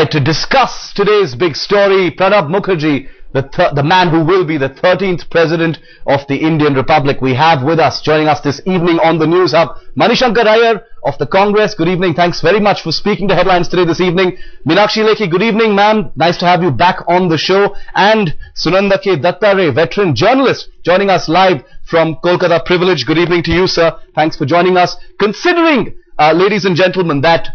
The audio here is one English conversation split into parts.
Alright, to discuss today's big story, Pranab Mukherjee, the man who will be the 13th President of the Indian Republic. We have with us, joining us this evening on the News Hub, Manishankar Iyer of the Congress. Good evening. Thanks very much for speaking to Headlines today this evening. Meenakshi Lekhi, good evening, ma'am. Nice to have you back on the show. And Sunanda K. Dattare, veteran journalist, joining us live from Kolkata. Privilege. Good evening to you, sir. Thanks for joining us. Considering, ladies and gentlemen, that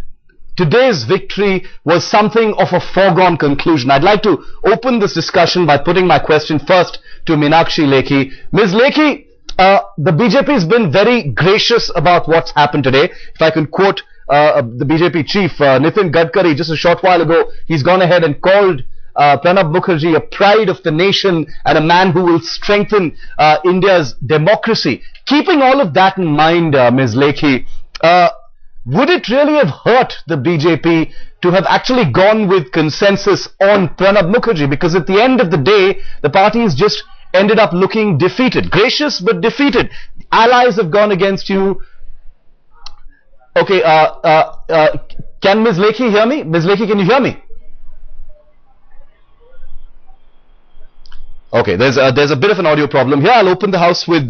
today's victory was something of a foregone conclusion, I'd like to open this discussion by putting my question first to Meenakshi Lekhi. Ms. Lekhi, the BJP has been very gracious about what's happened today. If I can quote the BJP chief, Nitin Gadkari, just a short while ago, he's gone ahead and called Pranab Mukherjee a pride of the nation and a man who will strengthen India's democracy. Keeping all of that in mind, Ms. Lekhi, would it really have hurt the BJP to have actually gone with consensus on Pranab Mukherjee? Because at the end of the day, the parties just ended up looking defeated. Gracious, but defeated. Allies have gone against you. Okay, can Ms. Lekhi hear me? Ms. Lekhi, can you hear me? Okay, there's a bit of an audio problem here. I'll open the house with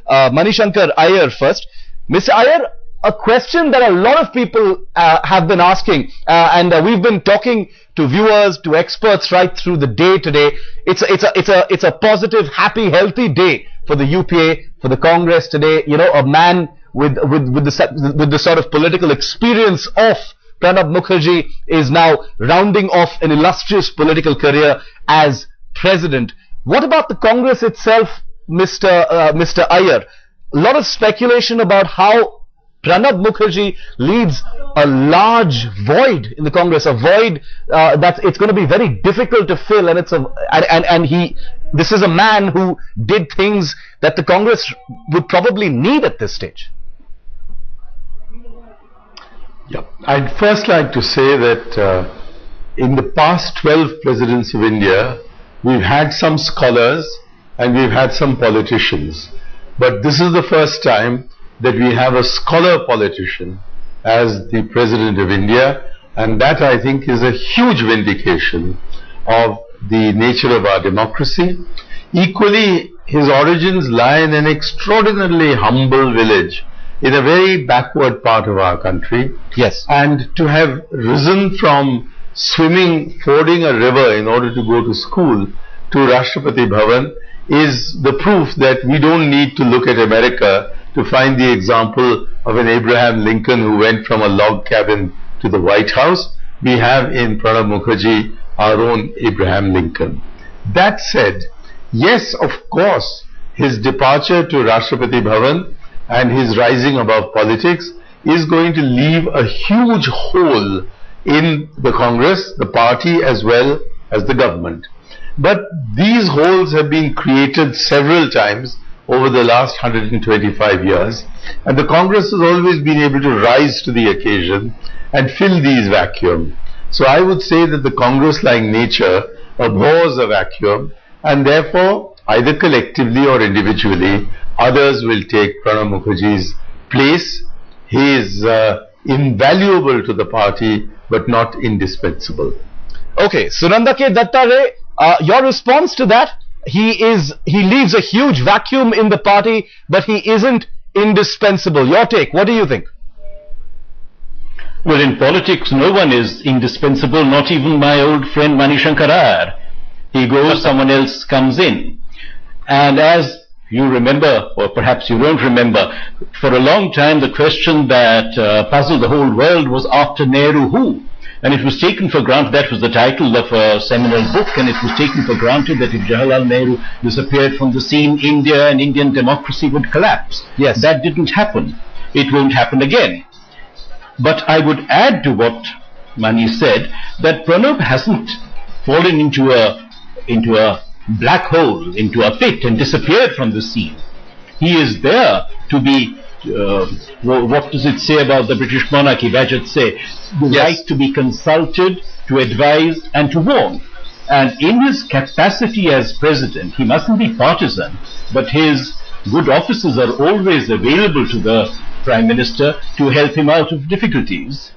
Manishankar Iyer first. Mr. Iyer, a question that a lot of people have been asking, and we've been talking to viewers, to experts right through the day today. It's a positive, happy, healthy day for the UPA, for the Congress today. You know, a man with the sort of political experience of Pranab Mukherjee is now rounding off an illustrious political career as president. What about the Congress itself, Mr. Iyer? A lot of speculation about how Pranab Mukherjee leads a large void in the Congress, a void that it's going to be very difficult to fill, and this is a man who did things that the Congress would probably need at this stage. Yeah, I'd first like to say that in the past 12 presidents of India, we've had some scholars and we've had some politicians, but this is the first time that we have a scholar politician as the President of India, and that, I think, is a huge vindication of the nature of our democracy. Equally, his origins lie in an extraordinarily humble village in a very backward part of our country. Yes. And to have risen from fording a river in order to go to school, to Rashtrapati Bhavan, is the proof that we don't need to look at America to find the example of an Abraham Lincoln who went from a log cabin to the White House. We have in Pranab Mukherjee our own Abraham Lincoln. That said, yes, of course, his departure to Rashtrapati Bhavan and his rising above politics is going to leave a huge hole in the Congress, the party, as well as the government. But these holes have been created several times over the last 125 years, and the Congress has always been able to rise to the occasion and fill these vacuums. So I would say that the Congress-like nature abhors a vacuum, and therefore, either collectively or individually, others will take Pranab Mukherjee's place. He is invaluable to the party, but not indispensable. Okay, Sunanda K. Dattare, your response to that? He leaves a huge vacuum in the party, but he isn't indispensable. Your take, what do you think? Well, in politics, no one is indispensable, not even my old friend Manishankar Iyer. He goes, someone else comes in. And as you remember, or perhaps you don't remember, for a long time the question that puzzled the whole world was, after Nehru, who? And it was taken for granted, that was the title of a seminal book, and it was taken for granted that if Jawaharlal Nehru disappeared from the scene, India and Indian democracy would collapse. Yes. That didn't happen. It won't happen again. But I would add to what Mani said, that Pranab hasn't fallen into a black hole, into a pit, and disappeared from the scene. He is there to be what does it say about the British monarchy? Bajaj say, the right to be consulted, to advise and to warn. And in his capacity as president, he mustn't be partisan, but his good offices are always available to the Prime Minister to help him out of difficulties.